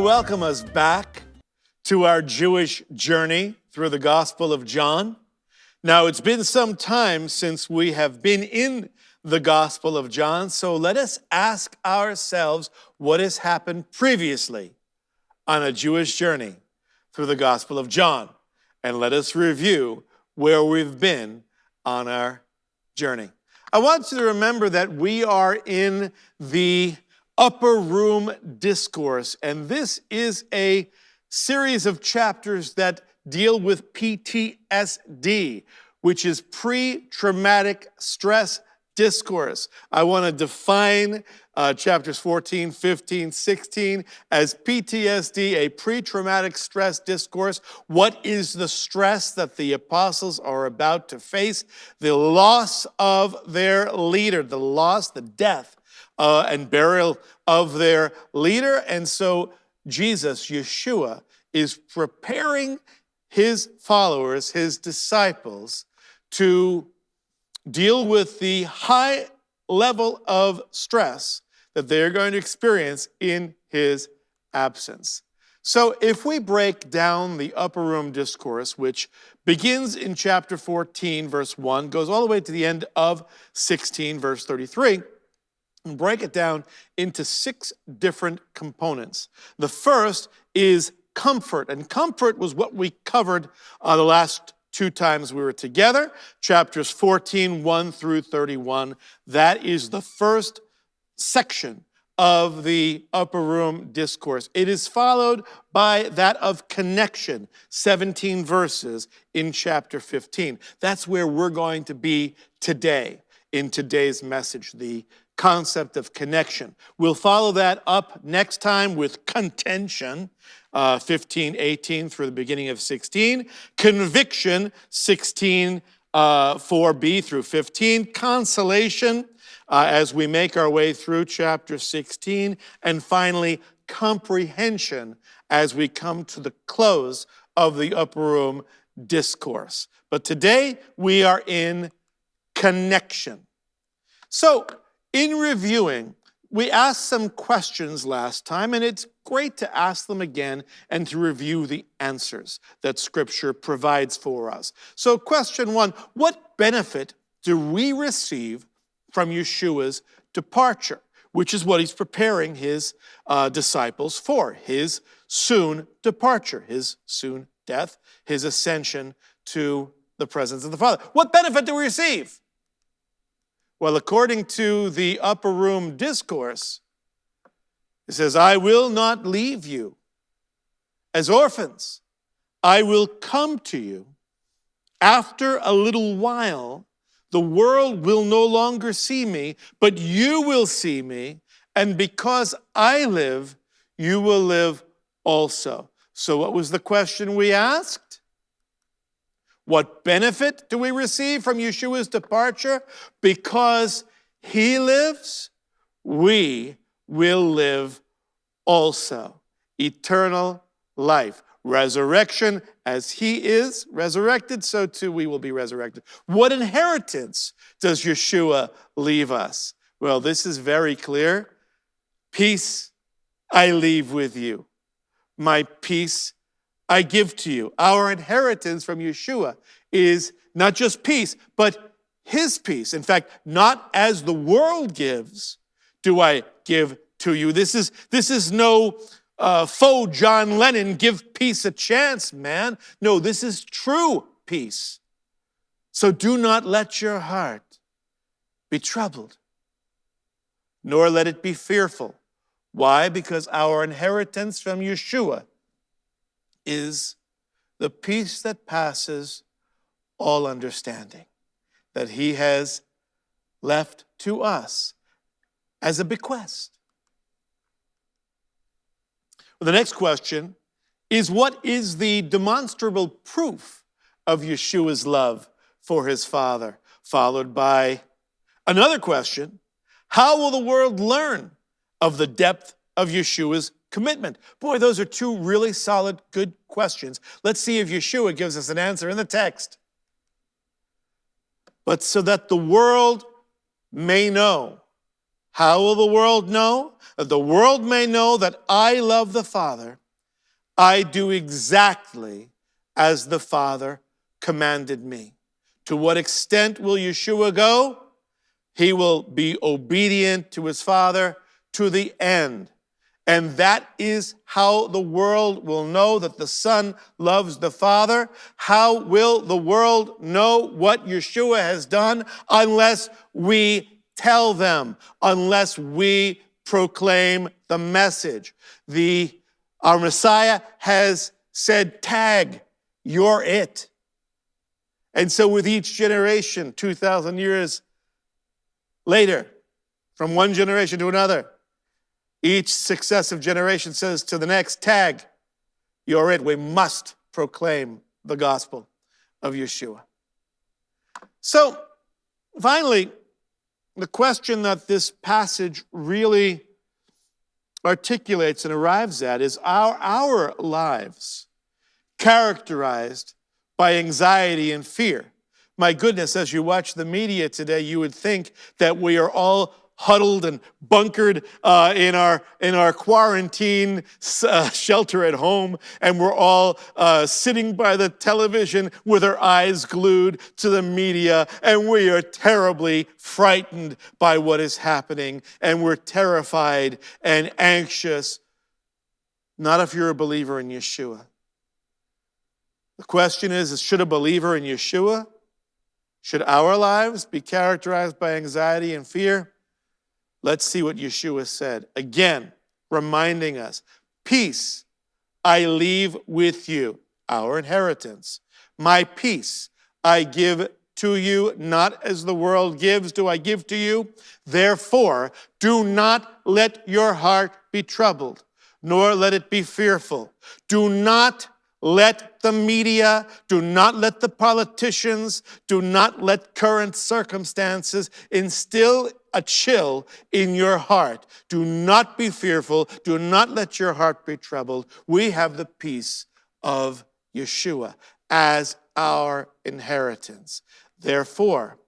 to welcome us back to our Jewish journey through the Gospel of John. Now, it's been some time since we have been in the Gospel of John, so let us ask ourselves what has happened previously on a Jewish journey through the Gospel of John, and let us review where we've been on our journey. I want you to remember that we are in the Upper Room Discourse, and this is a series of chapters that deal with PTSD, which is pre-traumatic stress discourse. I want to define chapters 14, 15, 16 as PTSD, a pre-traumatic stress discourse. What is the stress that the apostles are about to face? The loss of their leader, the death, and burial of their leader. And so Jesus, Yeshua, is preparing his followers, his disciples, to deal with the high level of stress that they're going to experience in his absence. So if we break down the Upper Room Discourse, which begins in chapter 14, verse 1, goes all the way to the end of 16, verse 33, and break it down into 6 different components. The first is comfort, and comfort was what we covered the last 2 times we were together, chapters 14, 1 through 31. That is the first section of the Upper Room Discourse. It is followed by that of connection, 17 verses in chapter 15. That's where we're going to be today in today's message, the concept of connection. We'll follow that up next time with contention, 15, 18 through the beginning of 16. Conviction, 16, 4b through 15. Consolation, as we make our way through chapter 16. And finally, comprehension, as we come to the close of the Upper Room Discourse. But today, we are in connection. So, in reviewing, we asked some questions last time, and it's great to ask them again and to review the answers that Scripture provides for us. So question 1, what benefit do we receive from Yeshua's departure, which is what he's preparing his disciples for, his soon departure, his soon death, his ascension to the presence of the Father. What benefit do we receive? Well, according to the Upper Room Discourse, it says, I will not leave you as orphans. I will come to you. After a little while, the world will no longer see me, but you will see me, and because I live, you will live also. So what was the question we asked? What benefit do we receive from Yeshua's departure? Because he lives, we will live also. Eternal life. Resurrection, as he is resurrected, so too we will be resurrected. What inheritance does Yeshua leave us? Well, this is very clear. Peace I leave with you. My peace I give to you. Our inheritance from Yeshua is not just peace, but his peace. In fact, not as the world gives, do I give to you. This is no faux John Lennon, give peace a chance, man. No, this is true peace. So do not let your heart be troubled, nor let it be fearful. Why? Because our inheritance from Yeshua is the peace that passes all understanding, that he has left to us as a bequest. Well, the next question is, what is the demonstrable proof of Yeshua's love for his Father? Followed by another question, how will the world learn of the depth of Yeshua's commitment? Boy, those are 2 really solid, good questions. Let's see if Yeshua gives us an answer in the text. But so that the world may know How will the world know? That the world may know that I love the Father. I do exactly as the Father commanded me. To what extent will Yeshua go? He will be obedient to his Father to the end. And that is how the world will know that the Son loves the Father. How will the world know what Yeshua has done? Unless we tell them, unless we proclaim the message. Our Messiah has said, tag, you're it. And so with each generation, 2,000 years later, from one generation to another, each successive generation says to the next, tag, you're it. We must proclaim the gospel of Yeshua. So, finally, the question that this passage really articulates and arrives at is, are our lives characterized by anxiety and fear? My goodness, as you watch the media today, you would think that we are all huddled and bunkered in our quarantine shelter at home, and we're all sitting by the television with our eyes glued to the media, and we are terribly frightened by what is happening, and we're terrified and anxious. Not if you're a believer in Yeshua. The question is, should a believer in Yeshua, should our lives be characterized by anxiety and fear? Let's see what Yeshua said. Again, reminding us, peace I leave with you, our inheritance. My peace I give to you, not as the world gives do I give to you. Therefore, do not let your heart be troubled, nor let it be fearful. Do not let the media, do not let the politicians, do not let current circumstances instill a chill in your heart. Do not be fearful. Do not let your heart be troubled. We have the peace of Yeshua as our inheritance. Therefore,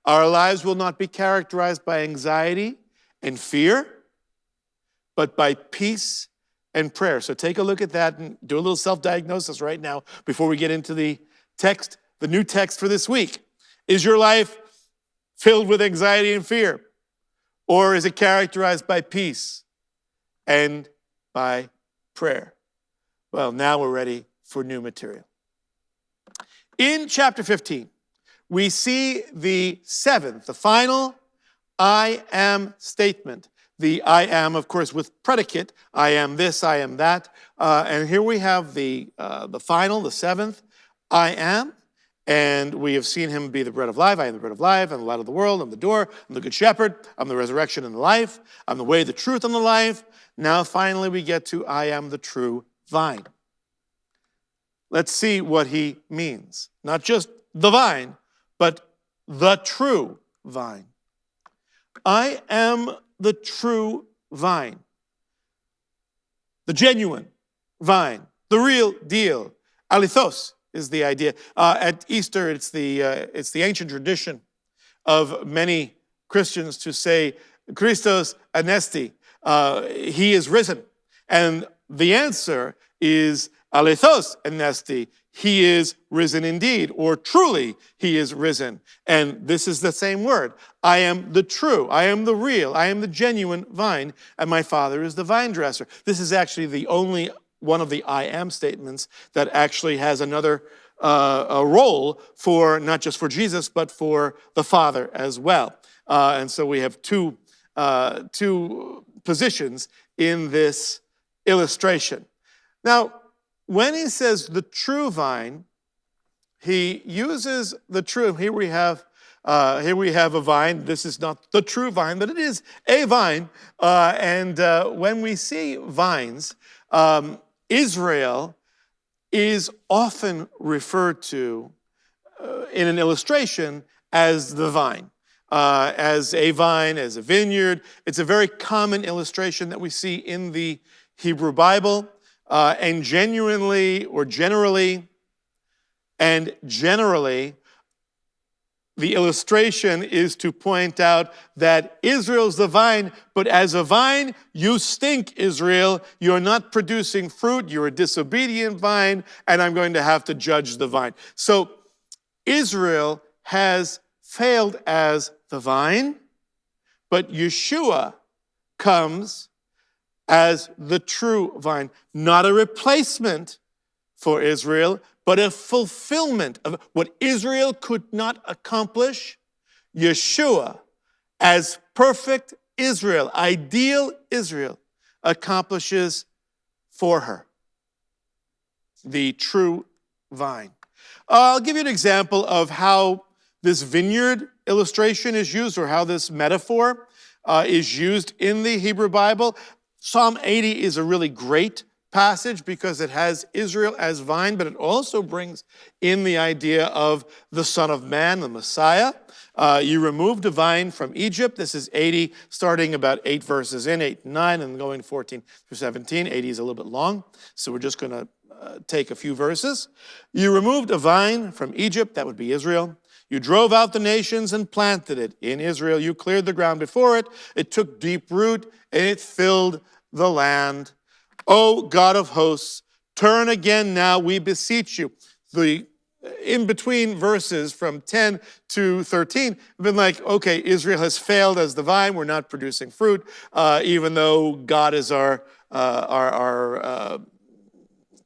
our lives will not be characterized by anxiety and fear, but by peace and prayer. So take a look at that and do a little self-diagnosis right now before we get into the text, the new text for this week. Is your life filled with anxiety and fear? Or is it characterized by peace and by prayer? Well, now we're ready for new material. In chapter 15, we see the seventh, the final I am statement. The I am, of course, with predicate. I am this, I am that. And here we have the final, the seventh, I am. And we have seen him be the bread of life. I am the bread of life. I'm the light of the world. I'm the door. I'm the good shepherd. I'm the resurrection and the life. I'm the way, the truth, and the life. Now, finally, we get to I am the true vine. Let's see what he means. Not just the vine, but the true vine. I am the true vine. The genuine vine. The real deal. Alithos is the idea. At Easter, it's the ancient tradition of many Christians to say, Christos anesti, he is risen. And the answer is alithos anesti, he is risen indeed, or truly he is risen. And this is the same word. I am the true, I am the real, I am the genuine vine, and my Father is the vinedresser. This is actually the only one of the I am statements that actually has another a role for, not just for Jesus, but for the Father as well. And so we have two positions in this illustration. Now, when he says the true vine, he uses the true. Here we have a vine. This is not the true vine, but it is a vine. And when we see vines, Israel is often referred to in an illustration as the vine, as a vine, as a vineyard. It's a very common illustration that we see in the Hebrew Bible, and generally, the the illustration is to point out that Israel's the vine, but as a vine, you stink, Israel. You're not producing fruit. You're a disobedient vine, and I'm going to have to judge the vine. So Israel has failed as the vine, but Yeshua comes as the true vine, not a replacement for Israel, but a fulfillment of what Israel could not accomplish. Yeshua, as perfect Israel, ideal Israel, accomplishes for her. The true vine. I'll give you an example of how this vineyard illustration is used, or how this metaphor is used in the Hebrew Bible. Psalm 80 is a really great passage because it has Israel as vine, but it also brings in the idea of the Son of Man, the Messiah. You removed a vine from Egypt. This is 80, starting about 8 verses in, 8 and 9, and going 14 through 17. 80 is a little bit long, so we're just going to take a few verses. You removed a vine from Egypt, that would be Israel. You drove out the nations and planted it in Israel. You cleared the ground before it. It took deep root, and it filled the land. O God of hosts, turn again now, we beseech you. The in-between verses from 10 to 13 have been like, okay, Israel has failed as the vine. We're not producing fruit, even though God is our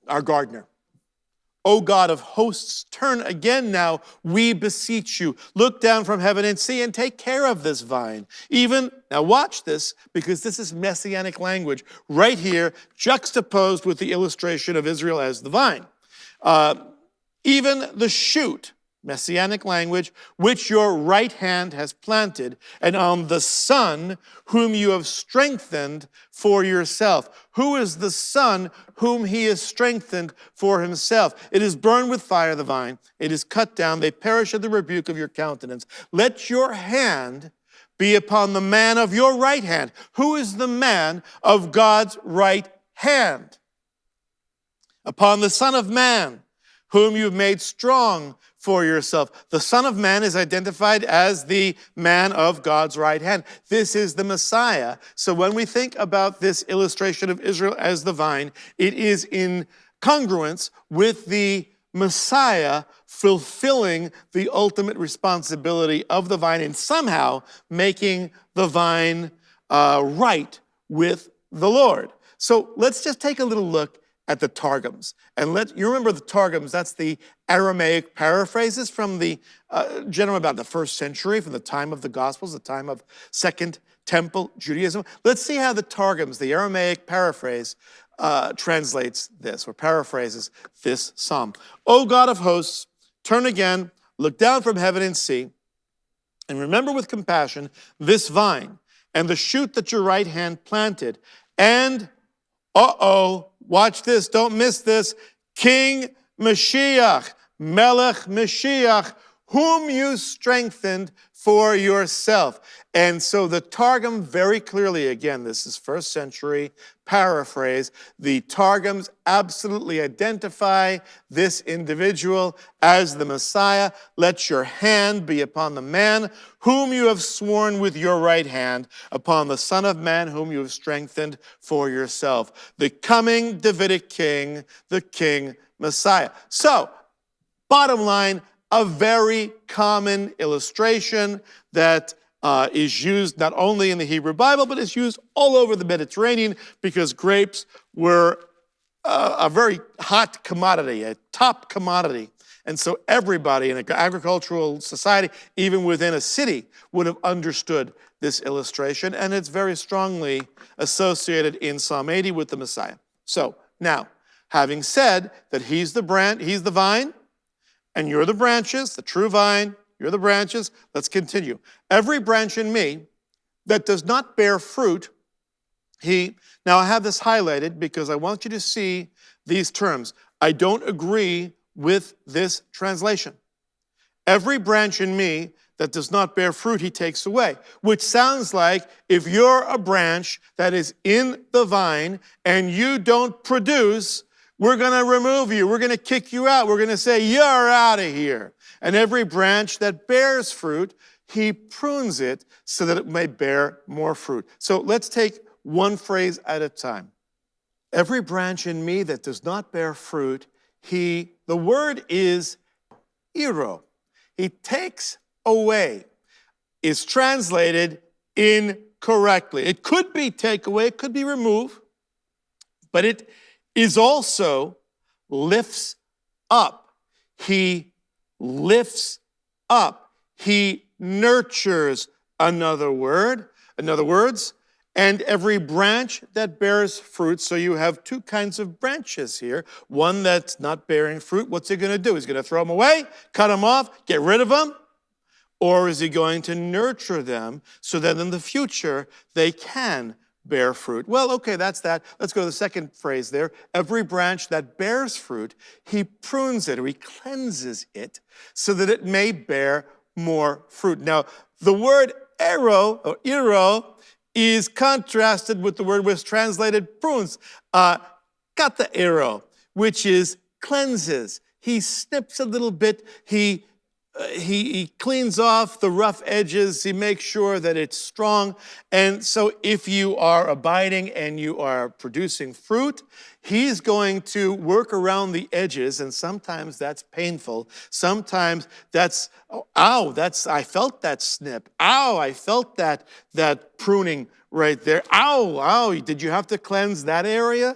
gardener. O God of hosts, turn again now, we beseech you. Look down from heaven and see and take care of this vine. Even, now watch this, because this is Messianic language, right here, juxtaposed with the illustration of Israel as the vine. Even the shoot, Messianic language, which your right hand has planted, and on the Son whom you have strengthened for yourself. Who is the Son whom he has strengthened for himself? It is burned with fire, the vine. It is cut down. They perish at the rebuke of your countenance. Let your hand be upon the man of your right hand. Who is the man of God's right hand? Upon the Son of Man, whom you've made strong for yourself. The Son of Man is identified as the man of God's right hand. This is the Messiah. So when we think about this illustration of Israel as the vine, it is in congruence with the Messiah fulfilling the ultimate responsibility of the vine and somehow making the vine right with the Lord. So let's just take a little look at the Targums. And you remember the Targums, that's the Aramaic paraphrases from the generally about the 1st century, from the time of the Gospels, the time of Second Temple Judaism. Let's see how the Targums, the Aramaic paraphrase, translates this, or paraphrases this psalm. O God of hosts, turn again, look down from heaven and see, and remember with compassion this vine, and the shoot that your right hand planted, and watch this, don't miss this. King Mashiach, Melech Mashiach, whom you strengthened for yourself. And so the Targum very clearly, again, this is 1st century paraphrase, the Targums absolutely identify this individual as the Messiah. Let your hand be upon the man whom you have sworn with your right hand, upon the Son of Man whom you have strengthened for yourself. The coming Davidic king, the King Messiah. So, bottom line, a very common illustration that is used not only in the Hebrew Bible, but is used all over the Mediterranean because grapes were a very hot commodity, a top commodity. And so everybody in an agricultural society, even within a city, would have understood this illustration, and it's very strongly associated in Psalm 80 with the Messiah. So now, having said that he's the vine, and you're the branches, the true vine, you're the branches, let's continue. Every branch in me that does not bear fruit, now I have this highlighted because I want you to see these terms. I don't agree with this translation. Every branch in me that does not bear fruit, he takes away, which sounds like if you're a branch that is in the vine and you don't produce, we're going to remove you. We're going to kick you out. We're going to say, you're out of here. And every branch that bears fruit, he prunes it so that it may bear more fruit. So let's take one phrase at a time. Every branch in me that does not bear fruit, the word is iro. He takes away, is translated incorrectly. It could be take away, it could be remove, but it is also lifts up. He lifts up. He nurtures, another words, and every branch that bears fruit. So you have two kinds of branches here. One that's not bearing fruit. What's he going to do? He's going to throw them away, cut them off, get rid of them? Or is he going to nurture them so that in the future they can bear fruit? Well, okay, that's that. Let's go to the second phrase there. Every branch that bears fruit, he prunes it, or he cleanses it so that it may bear more fruit. Now, the word iro, is contrasted with the word was translated prunes, kataero, which is cleanses. He snips a little bit. He cleans off the rough edges. He makes sure that it's strong. And so if you are abiding and you are producing fruit, he's going to work around the edges, and sometimes that's painful. Sometimes that's, I felt that snip. Ow, I felt that pruning right there. Ow, did you have to cleanse that area?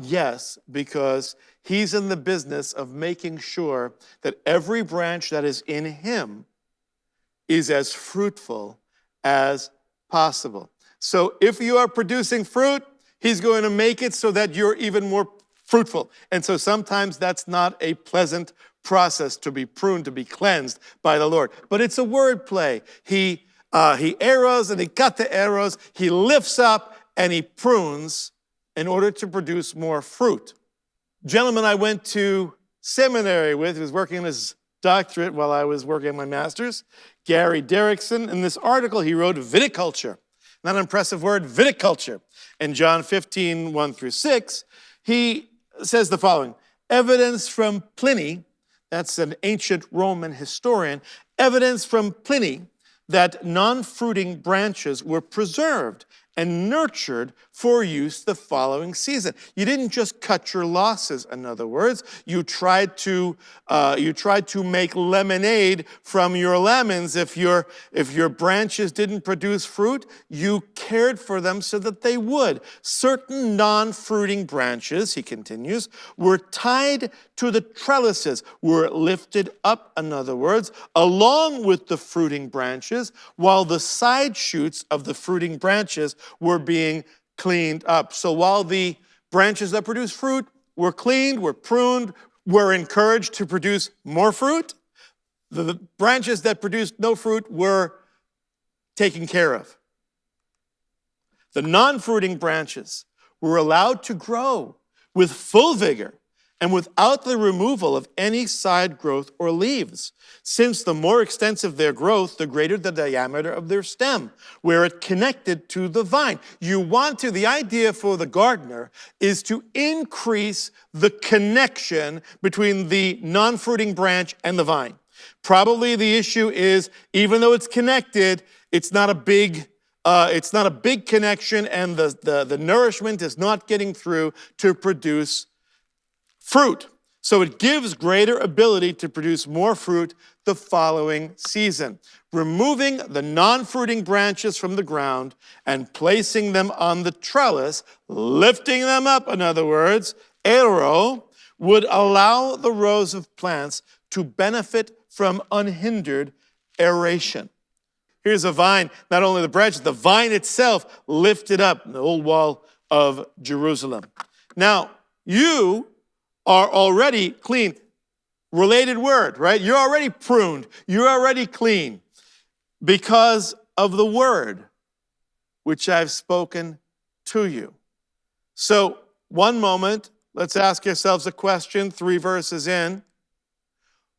Yes, because he's in the business of making sure that every branch that is in him is as fruitful as possible. So if you are producing fruit, he's going to make it so that you're even more fruitful. And so sometimes that's not a pleasant process to be pruned, to be cleansed by the Lord. But it's a word play. He arrows and he cut the arrows. He lifts up and he prunes in order to produce more fruit. Gentleman I went to seminary with, who was working on his doctorate while I was working on my master's, Gary Derrickson. In this article, he wrote viticulture. Not an impressive word, viticulture. In John 15, 1-6, he says the following: evidence from Pliny, that's an ancient Roman historian, evidence from Pliny that non-fruiting branches were preserved and nurtured for use the following season. You didn't just cut your losses, in other words. You tried to make lemonade from your lemons. If your branches didn't produce fruit, you cared for them so that they would. Certain non-fruiting branches, he continues, were tied to the trellises, were lifted up, in other words, along with the fruiting branches, while the side shoots of the fruiting branches were being cleaned up. So while the branches that produce fruit were cleaned, were pruned, were encouraged to produce more fruit, the branches that produced no fruit were taken care of. The non-fruiting branches were allowed to grow with full vigor and without the removal of any side growth or leaves, since the more extensive their growth, the greater the diameter of their stem, where it connected to the vine. The idea for the gardener is to increase the connection between the non-fruiting branch and the vine. Probably the issue is, even though it's connected, it's not a big connection, and the nourishment is not getting through to produce fruit. So it gives greater ability to produce more fruit the following season. Removing the non-fruiting branches from the ground and placing them on the trellis, lifting them up, in other words, aero, would allow the rows of plants to benefit from unhindered aeration. Here's a vine, not only the branches, the vine itself lifted up in the old wall of Jerusalem. Now, you are already clean. Related word, right? You're already pruned. You're already clean because of the word which I've spoken to you. So, one moment, let's ask ourselves a question, 3 verses in.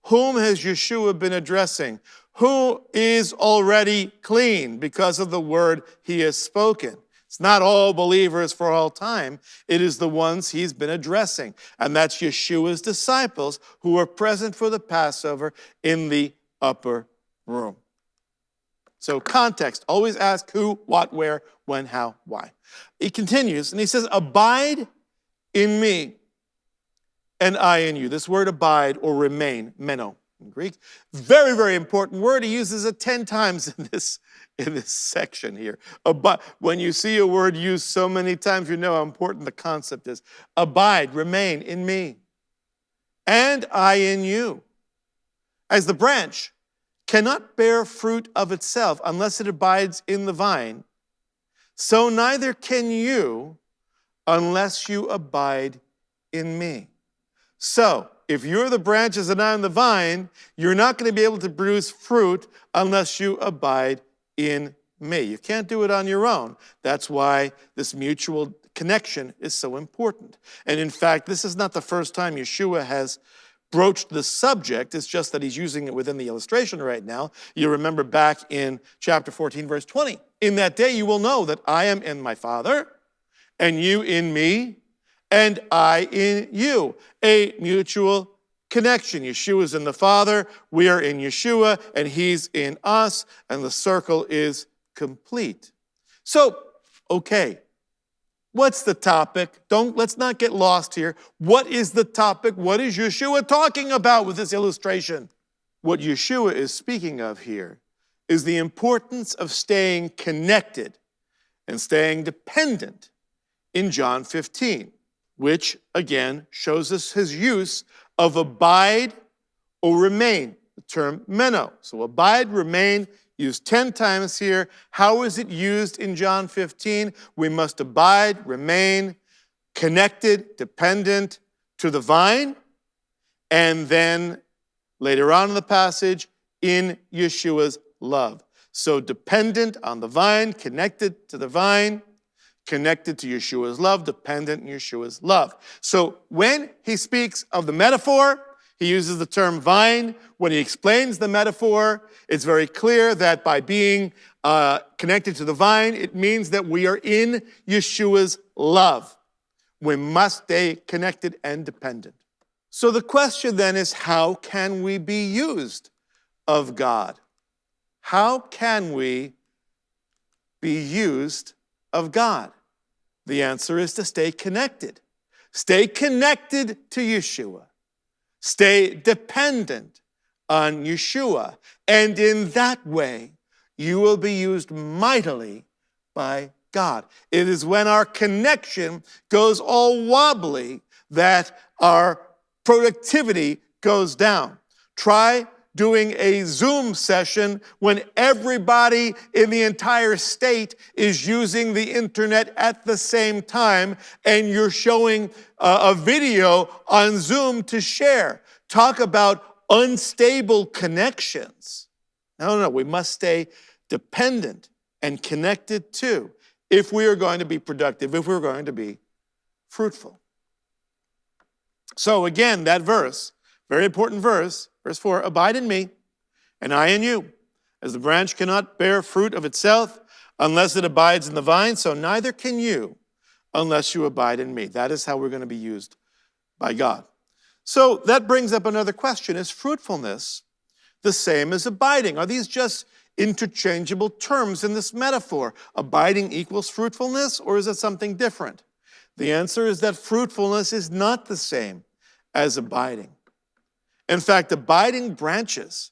Whom has Yeshua been addressing? Who is already clean because of the word he has spoken? It's not all believers for all time. It is the ones he's been addressing. And that's Yeshua's disciples who were present for the Passover in the upper room. So context, always ask who, what, where, when, how, why. He continues and he says, abide in me and I in you. This word abide or remain, meno in Greek, very, very important word. He uses it 10 times in this section here. When you see a word used so many times, you know how important the concept is. Abide, remain in me and I in you. As the branch cannot bear fruit of itself unless it abides in the vine, so neither can you unless you abide in me. So, if you're the branches and I'm the vine, you're not going to be able to produce fruit unless you abide in me. You can't do it on your own. That's why this mutual connection is so important. And in fact, this is not the first time Yeshua has broached the subject. It's just that he's using it within the illustration right now. You remember back in chapter 14, verse 20. In that day you will know that I am in my Father, and you in me, and I in you. A mutual connection. Yeshua is in the Father, we are in Yeshua, and he's in us, and the circle is complete. So, okay, what's the topic? Let's not get lost here. What is the topic? What is Yeshua talking about with this illustration? What Yeshua is speaking of here is the importance of staying connected and staying dependent in John 15, which again shows us his use of abide or remain, the term meno. So abide, remain, used 10 times here. How is it used in John 15? We must abide, remain, connected, dependent to the vine, and then later on in the passage, in Yeshua's love. So dependent on the vine, connected to the vine, connected to Yeshua's love, dependent in Yeshua's love. So when he speaks of the metaphor, he uses the term vine. When he explains the metaphor, it's very clear that by being connected to the vine, it means that we are in Yeshua's love. We must stay connected and dependent. So the question then is, how can we be used of God? How can we be used of God? The answer is to stay connected. Stay connected to Yeshua. Stay dependent on Yeshua. And in that way, you will be used mightily by God. It is when our connection goes all wobbly that our productivity goes down. Try doing a Zoom session when everybody in the entire state is using the internet at the same time, and you're showing a video on Zoom to share. Talk about unstable connections. No, we must stay dependent and connected too if we are going to be productive, if we're going to be fruitful. So again, that verse, very important verse, verse 4, abide in me, and I in you. As the branch cannot bear fruit of itself unless it abides in the vine, so neither can you unless you abide in me. That is how we're going to be used by God. So that brings up another question. Is fruitfulness the same as abiding? Are these just interchangeable terms in this metaphor? Abiding equals fruitfulness, or is it something different? The answer is that fruitfulness is not the same as abiding. In fact, abiding branches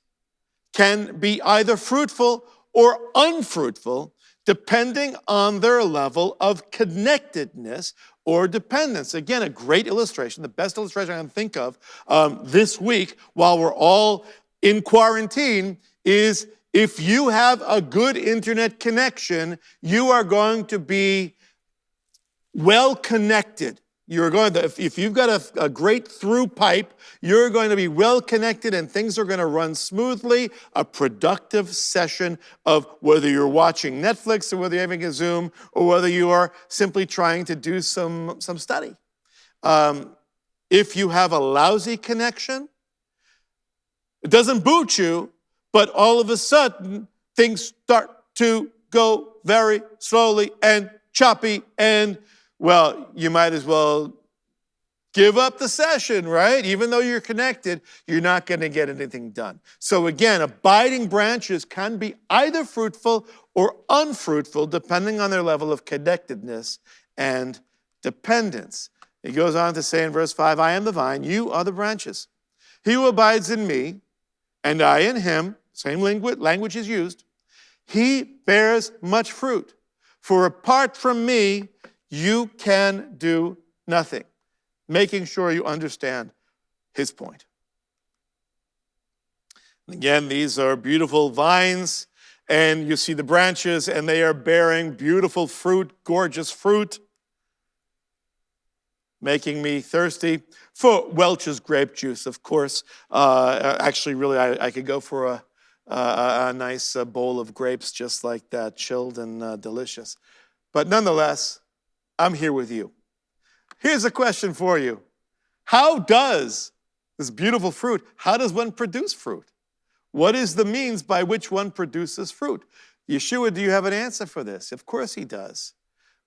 can be either fruitful or unfruitful depending on their level of connectedness or dependence. Again, a great illustration, the best illustration I can think of this week while we're all in quarantine is if you have a good internet connection, you are going to be well connected. You're going to, if you've got a great through pipe, you're going to be well connected and things are going to run smoothly. A productive session of whether you're watching Netflix or whether you're having a Zoom or whether you are simply trying to do some study. If you have a lousy connection, it doesn't boot you, but all of a sudden things start to go very slowly and choppy, and, well, you might as well give up the session, right? Even though you're connected, you're not going to get anything done. So again, abiding branches can be either fruitful or unfruitful, depending on their level of connectedness and dependence. He goes on to say in verse 5, I am the vine, you are the branches. He who abides in me, and I in him, same language is used, he bears much fruit. For apart from me, you can do nothing. Making sure you understand his point. Again, these are beautiful vines, and you see the branches, and they are bearing beautiful fruit, gorgeous fruit, making me thirsty for Welch's grape juice, of course. Actually, really, I could go for a nice bowl of grapes just like that, chilled and delicious. But nonetheless, I'm here with you. Here's a question for you. How does this beautiful fruit, how does one produce fruit? What is the means by which one produces fruit? Yeshua, do you have an answer for this? Of course he does.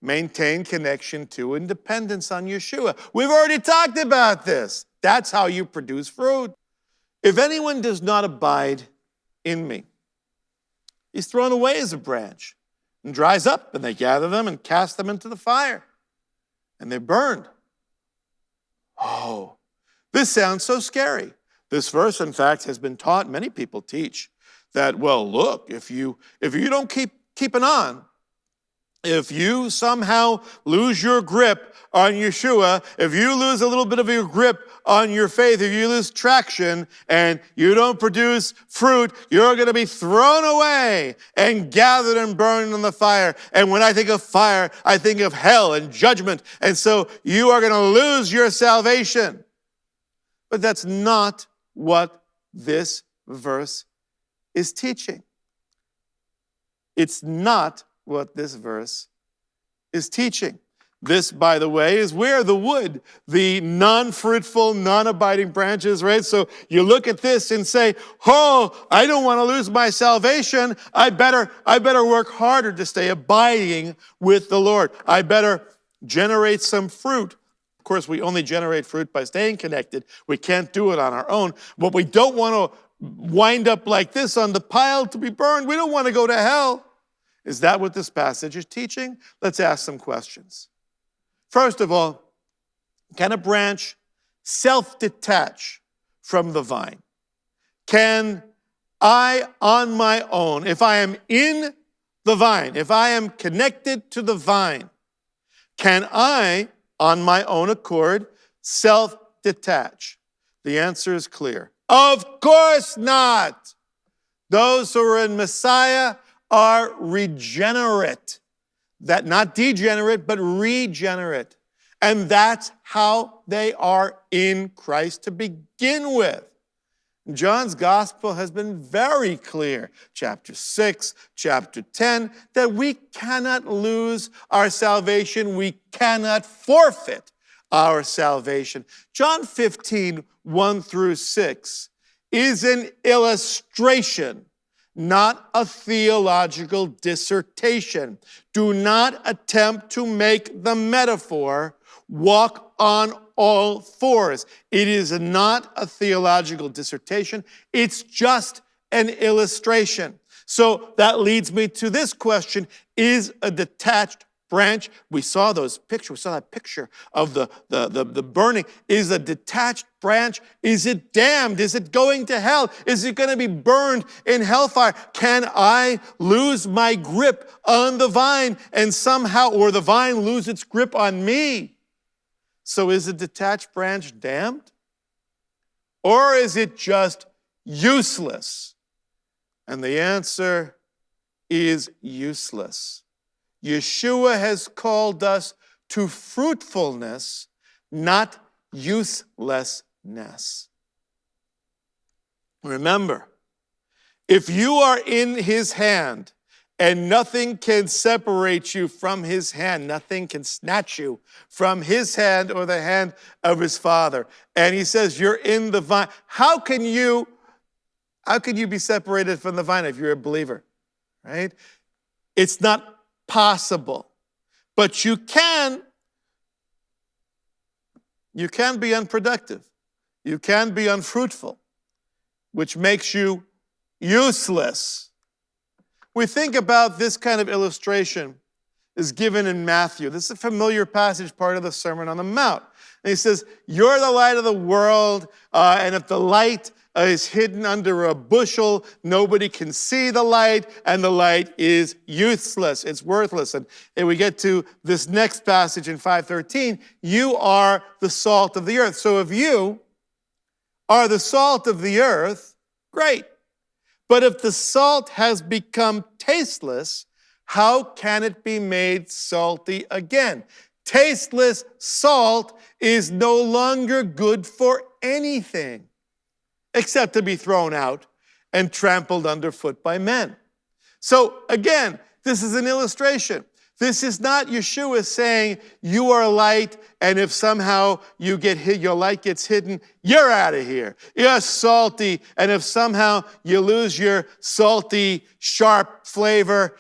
Maintain connection to and dependence on Yeshua. We've already talked about this. That's how you produce fruit. If anyone does not abide in me, he's thrown away as a branch and dries up, and they gather them and cast them into the fire, and they're burned. Oh, this sounds so scary. This verse, in fact, has been taught, many people teach, that, well, look, if you don't keep it on, if you somehow lose your grip on Yeshua, if you lose a little bit of your grip on your faith, if you lose traction and you don't produce fruit, you're going to be thrown away and gathered and burned in the fire. And when I think of fire, I think of hell and judgment. And so you are going to lose your salvation. But that's not what this verse is teaching. It's not what this verse is teaching. This, by the way, is where the wood, the non-fruitful, non-abiding branches, right? So you look at this and say, oh, I don't want to lose my salvation. I better work harder to stay abiding with the Lord. I better generate some fruit. Of course, we only generate fruit by staying connected. We can't do it on our own. But we don't want to wind up like this on the pile to be burned. We don't want to go to hell. Is that what this passage is teaching? Let's ask some questions. First of all, can a branch self-detach from the vine? Can I, on my own, if I am in the vine, if I am connected to the vine, can I, on my own accord, self-detach? The answer is clear. Of course not. Those who are in Messiah are regenerate. That not degenerate, but regenerate. And that's how they are in Christ to begin with. John's gospel has been very clear, chapter 6, chapter 10, that we cannot lose our salvation. We cannot forfeit our salvation. John 15, 1 through 6 is an illustration, not a theological dissertation. Do not attempt to make the metaphor walk on all fours. It is not a theological dissertation. It's just an illustration. So that leads me to this question. Is a detached branch, we saw those pictures, we saw that picture of the burning. Is a detached branch, is it damned? Is it going to hell? Is it going to be burned in hellfire? Can I lose my grip on the vine and somehow, or the vine lose its grip on me? So is a detached branch damned? Or is it just useless? And the answer is useless. Yeshua has called us to fruitfulness, not uselessness. Remember, if you are in his hand and nothing can separate you from his hand, nothing can snatch you from his hand or the hand of his Father, and he says you're in the vine, how can you be separated from the vine if you're a believer, right? It's not possible. But you can be unproductive. You can be unfruitful, which makes you useless. We think about this kind of illustration is given in Matthew. This is a familiar passage, part of the Sermon on the Mount. And he says, you're the light of the world, and if the light is hidden under a bushel, nobody can see the light, and the light is useless. It's worthless. And we get to this next passage in 5:13, you are the salt of the earth. So if you are the salt of the earth, great. But if the salt has become tasteless, how can it be made salty again? Tasteless salt is no longer good for anything except to be thrown out and trampled underfoot by men. So again, this is an illustration. This is not Yeshua saying you are light, and if somehow you get hit, your light gets hidden, you're out of here. You're salty, and if somehow you lose your salty, sharp flavor,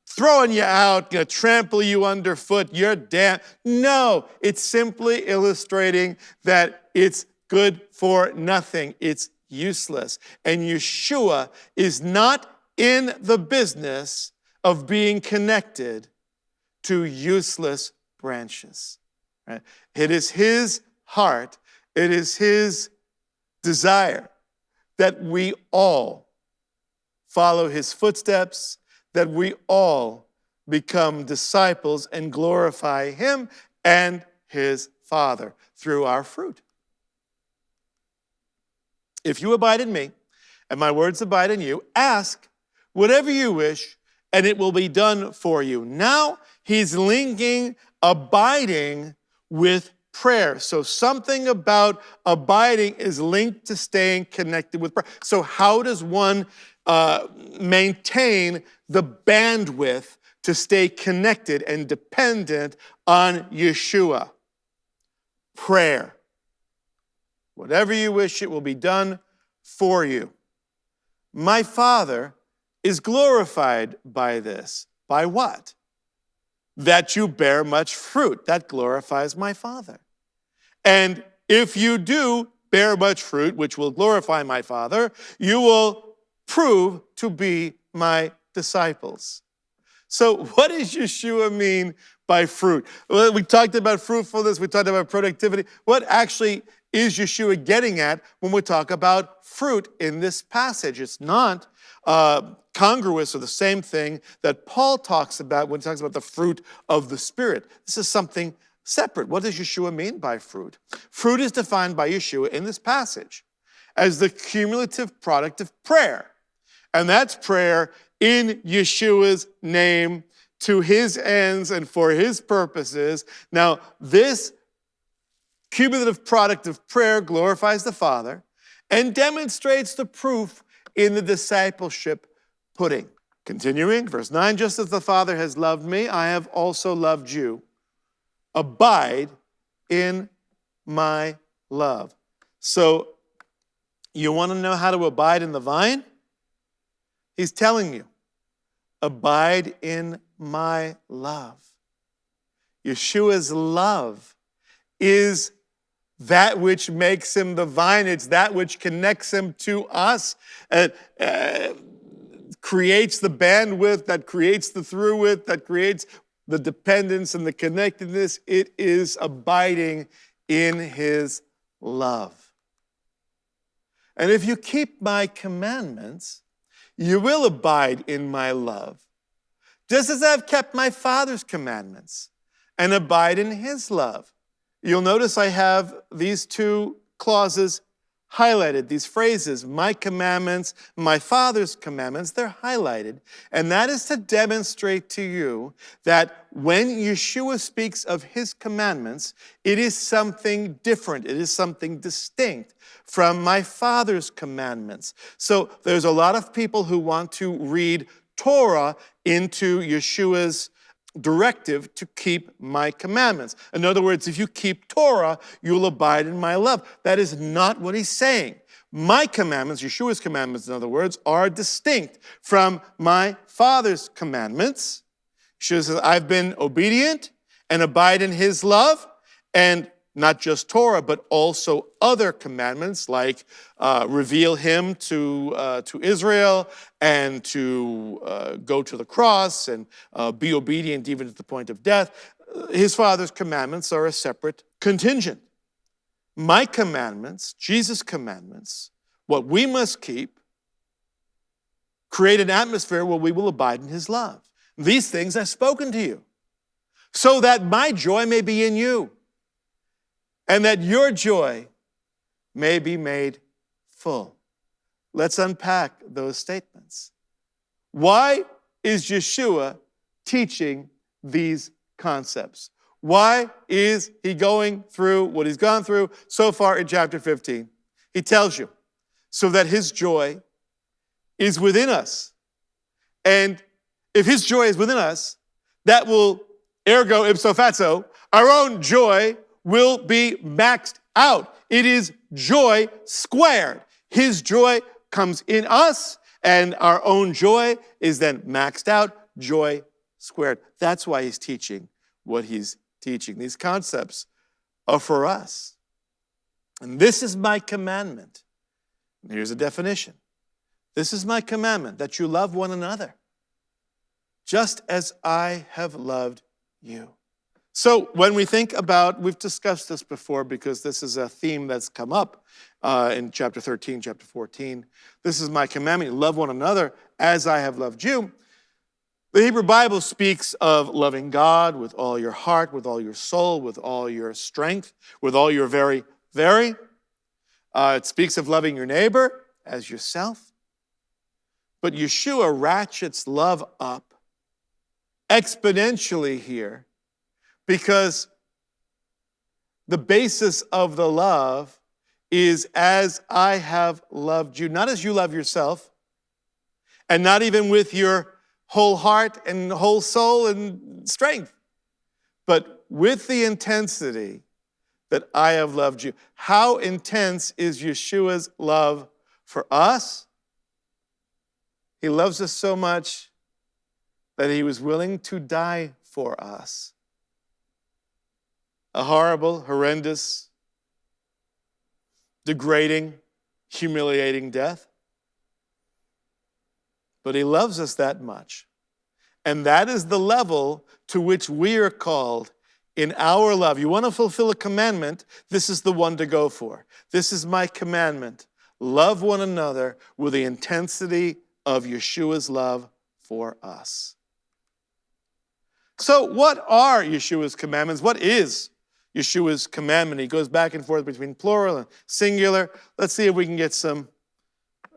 throwing you out, gonna trample you underfoot, you're damned. No, it's simply illustrating that it's good for nothing. It's useless. And Yeshua is not in the business of being connected to useless branches. Right? It is his heart, it is his desire that we all follow his footsteps, that we all become disciples and glorify him and his Father through our fruit. If you abide in me, and my words abide in you, ask whatever you wish, and it will be done for you. Now, he's linking abiding with prayer. So something about abiding is linked to staying connected with prayer. So how does one maintain the bandwidth to stay connected and dependent on Yeshua? Prayer. Whatever you wish, it will be done for you. My Father is glorified by this. By what? That you bear much fruit. That glorifies my Father. And if you do bear much fruit, which will glorify my Father, you will prove to be my disciples. So what does Yeshua mean by fruit? Well, we talked about fruitfulness, we talked about productivity. What actually is Yeshua getting at when we talk about fruit in this passage? It's not congruous or the same thing that Paul talks about when he talks about the fruit of the Spirit. This is something separate. What does Yeshua mean by fruit? Fruit is defined by Yeshua in this passage as the cumulative product of prayer. And that's prayer in Yeshua's name, to his ends and for his purposes. Now, this cumulative product of prayer glorifies the Father and demonstrates the proof in the discipleship pudding. Continuing, verse 9, just as the Father has loved me, I have also loved you. Abide in my love. So, you want to know how to abide in the vine? He's telling you, abide in my love. Yeshua's love is that which makes him the vine. It's that which connects him to us, creates the bandwidth, that creates the throughwidth, that creates the dependence and the connectedness. It is abiding in his love. And if you keep my commandments, you will abide in my love, just as I've kept my Father's commandments and abide in his love. You'll notice I have these two clauses highlighted, these phrases, my commandments, my Father's commandments, they're highlighted. And that is to demonstrate to you that when Yeshua speaks of his commandments, it is something different. It is something distinct from my Father's commandments. So there's a lot of people who want to read Torah into Yeshua's directive to keep my commandments. In other words, if you keep Torah, you'll abide in my love. That is not what he's saying. My commandments, Yeshua's commandments, in other words, are distinct from my Father's commandments. Yeshua says, I've been obedient and abide in his love, and not just Torah, but also other commandments like reveal him to Israel and to go to the cross and be obedient even to the point of death. His Father's commandments are a separate contingent. My commandments, Jesus' commandments, what we must keep, create an atmosphere where we will abide in his love. These things I've spoken to you, so that my joy may be in you, and that your joy may be made full. Let's unpack those statements. Why is Yeshua teaching these concepts? Why is he going through what he's gone through so far in chapter 15? He tells you, so that his joy is within us. And if his joy is within us, that will, ergo ipso facto, our own joy will be maxed out. It is joy squared. His joy comes in us, and our own joy is then maxed out, joy squared. That's why he's teaching what he's teaching. These concepts are for us. And this is my commandment. And here's a definition. This is my commandment, that you love one another, just as I have loved you. So when we think about, we've discussed this before because this is a theme that's come up in chapter 13, chapter 14. This is my commandment, love one another as I have loved you. The Hebrew Bible speaks of loving God with all your heart, with all your soul, with all your strength, with all your very. It speaks of loving your neighbor as yourself. But Yeshua ratchets love up exponentially here, because the basis of the love is as I have loved you, not as you love yourself, and not even with your whole heart and whole soul and strength, but with the intensity that I have loved you. How intense is Yeshua's love for us? He loves us so much that he was willing to die for us. A horrible, horrendous, degrading, humiliating death. But he loves us that much. And that is the level to which we are called in our love. You want to fulfill a commandment, this is the one to go for. This is my commandment. Love one another with the intensity of Yeshua's love for us. So what are Yeshua's commandments? What is Yeshua's commandment? He goes back and forth between plural and singular. Let's see if we can get some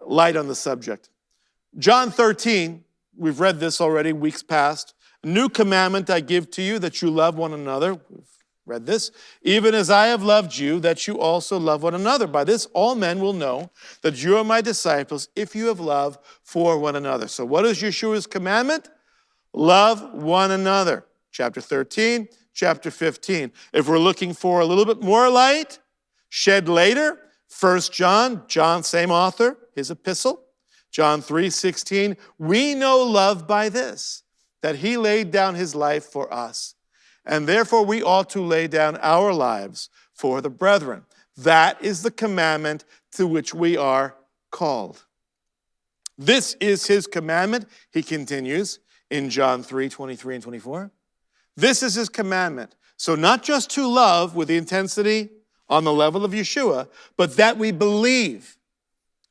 light on the subject. John 13, we've read this already weeks past. A new commandment I give to you, that you love one another. We've read this. Even as I have loved you, that you also love one another. By this all men will know that you are my disciples, if you have love for one another. So what is Yeshua's commandment? Love one another. Chapter 13, chapter 15. If we're looking for a little bit more light, shed later, 1 John, same author, his epistle. John 3:16, we know love by this, that he laid down his life for us, and therefore we ought to lay down our lives for the brethren. That is the commandment to which we are called. This is his commandment, he continues in John 3:23 and 24. This is his commandment. So not just to love with the intensity on the level of Yeshua, but that we believe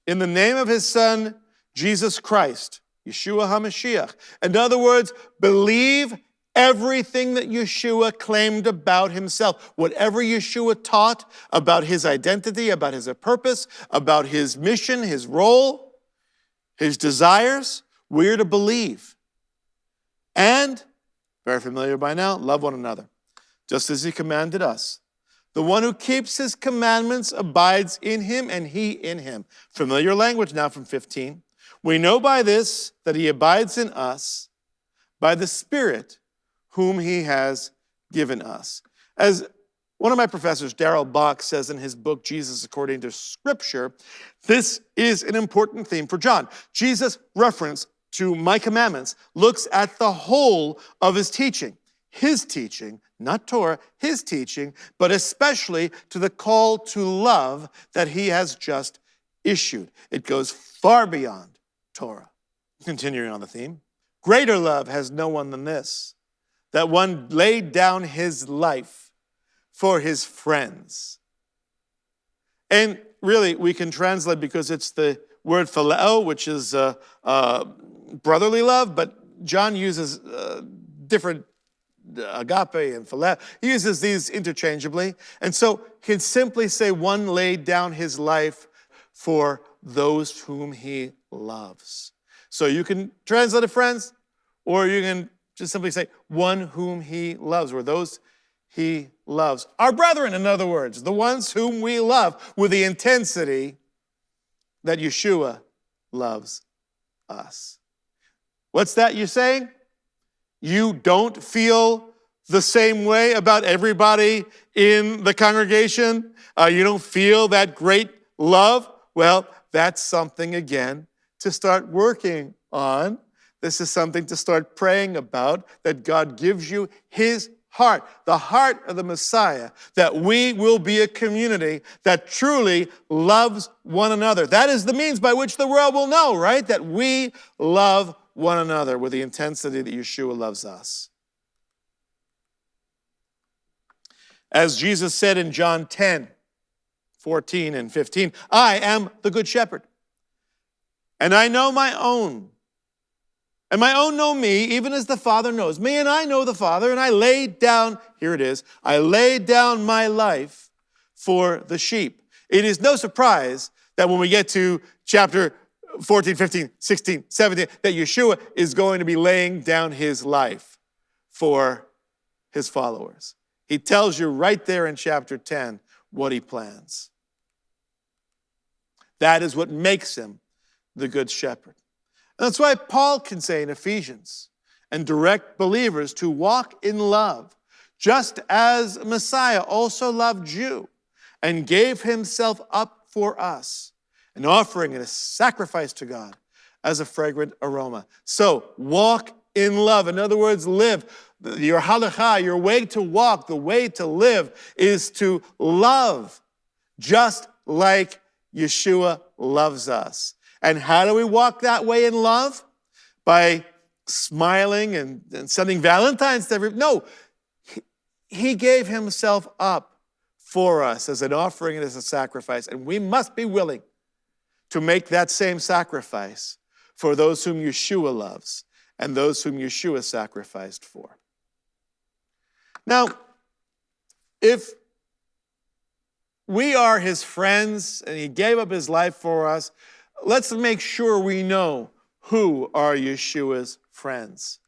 in the name of his son, Jesus Christ, Yeshua HaMashiach. In other words, believe everything that Yeshua claimed about himself. Whatever Yeshua taught about his identity, about his purpose, about his mission, his role, his desires, we're to believe. And, very familiar by now, love one another, just as he commanded us. The one who keeps his commandments abides in him, and he in him. Familiar language now from 15. We know by this that he abides in us by the Spirit whom he has given us. As one of my professors, Darrell Bach, says in his book, Jesus According to Scripture, this is an important theme for John. Jesus referenced to my commandments looks at the whole of his teaching, not Torah, his teaching, but especially to the call to love that he has just issued. It goes far beyond Torah. Continuing on the theme, greater love has no one than this, that one laid down his life for his friends. And really, we can translate, because it's the word phileo, which is brotherly love, but John uses different agape and phileo. He uses these interchangeably. And so he can simply say one laid down his life for those whom he loves. So you can translate it, friends, or you can just simply say one whom he loves, or those he loves. Our brethren, in other words, the ones whom we love with the intensity that Yeshua loves us. What's that you're saying? You don't feel the same way about everybody in the congregation? You don't feel that great love? Well, that's something, again, to start working on. This is something to start praying about, that God gives you his heart, the heart of the Messiah, that we will be a community that truly loves one another. That is the means by which the world will know, right? That we love one another with the intensity that Yeshua loves us. As Jesus said in John 10, 14 and 15, I am the good shepherd, and I know my own. And my own know me, even as the Father knows me, and I know the Father, and I laid down, here it is, I laid down my life for the sheep. It is no surprise that when we get to chapter 14, 15, 16, 17, that Yeshua is going to be laying down his life for his followers. He tells you right there in chapter 10 what he plans. That is what makes him the good shepherd. And that's why Paul can say in Ephesians and direct believers to walk in love, just as Messiah also loved you and gave himself up for us, an offering and a sacrifice to God as a fragrant aroma. So walk in love. In other words, live. Your halakha, your way to walk, the way to live is to love just like Yeshua loves us. And how do we walk that way in love? By smiling and sending Valentine's to everyone? No, he gave himself up for us as an offering and as a sacrifice. And we must be willing to make that same sacrifice for those whom Yeshua loves and those whom Yeshua sacrificed for. Now, if we are his friends and he gave up his life for us, let's make sure we know who are Yeshua's friends.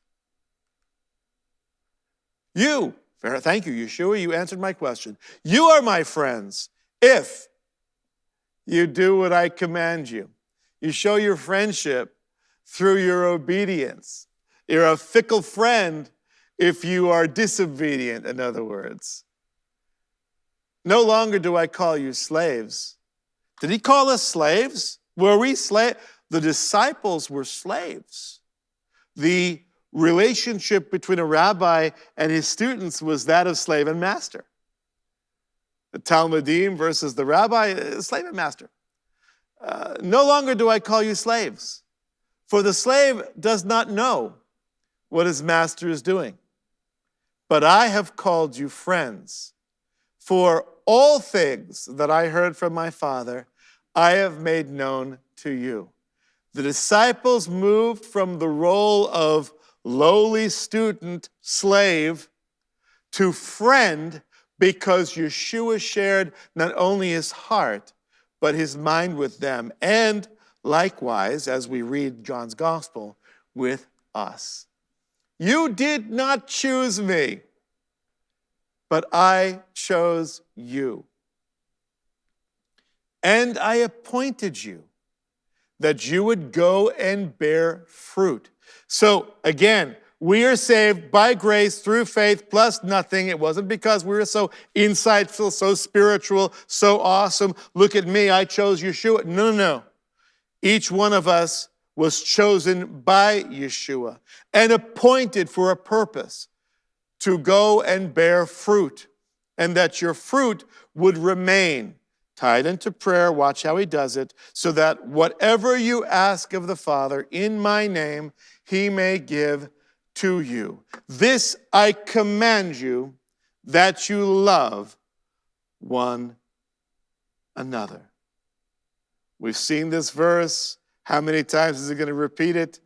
You, thank you, Yeshua, you answered my question. You are my friends if you do what I command you. You show your friendship through your obedience. You're a fickle friend if you are disobedient, in other words. No longer do I call you slaves. Did he call us slaves? Were we slaves? The disciples were slaves. The relationship between a rabbi and his students was that of slave and master. The Talmudim versus the rabbi, slave and master. No longer do I call you slaves, for the slave does not know what his master is doing. But I have called you friends, for all things that I heard from my Father, I have made known to you. The disciples moved from the role of lowly student, slave, to friend because Yeshua shared not only his heart, but his mind with them, and likewise, as we read John's gospel, with us. You did not choose me, but I chose you. And I appointed you that you would go and bear fruit. So again, we are saved by grace through faith plus nothing. It wasn't because we were so insightful, so spiritual, so awesome. Look at me, I chose Yeshua. No. Each one of us was chosen by Yeshua and appointed for a purpose, to go and bear fruit, and that your fruit would remain tied into prayer. Watch how he does it, so that whatever you ask of the Father in my name, he may give to you. This I command you, that you love one another. We've seen this verse. How many times is it going to repeat it?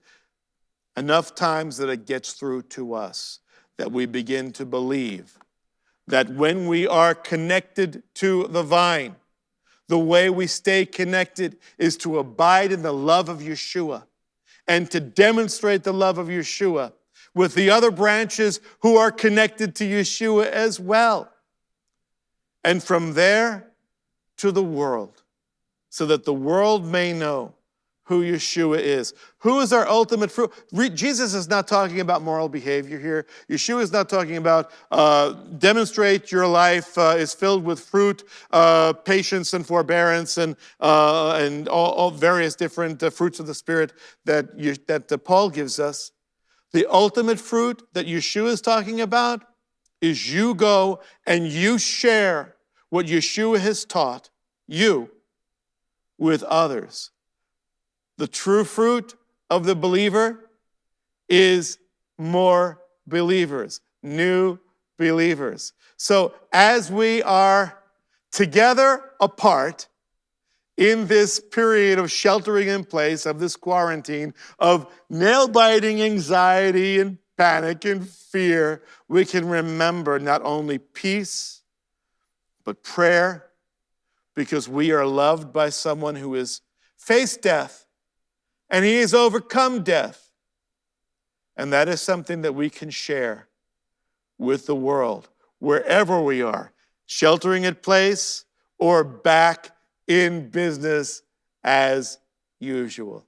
Enough times that it gets through to us, that we begin to believe that when we are connected to the vine, the way we stay connected is to abide in the love of Yeshua and to demonstrate the love of Yeshua with the other branches who are connected to Yeshua as well. And from there to the world, so that the world may know who Yeshua is. Who is our ultimate fruit? Jesus is not talking about moral behavior here. Yeshua is not talking about demonstrate your life is filled with fruit, patience and forbearance, and all various different fruits of the Spirit that Paul gives us. The ultimate fruit that Yeshua is talking about is you go and you share what Yeshua has taught you with others. The true fruit of the believer is more believers, new believers. So as we are together apart in this period of sheltering in place, of this quarantine, of nail-biting anxiety and panic and fear, we can remember not only peace, but prayer, because we are loved by someone who has faced death, and he has overcome death. And that is something that we can share with the world, wherever we are, sheltering in place or back in business as usual.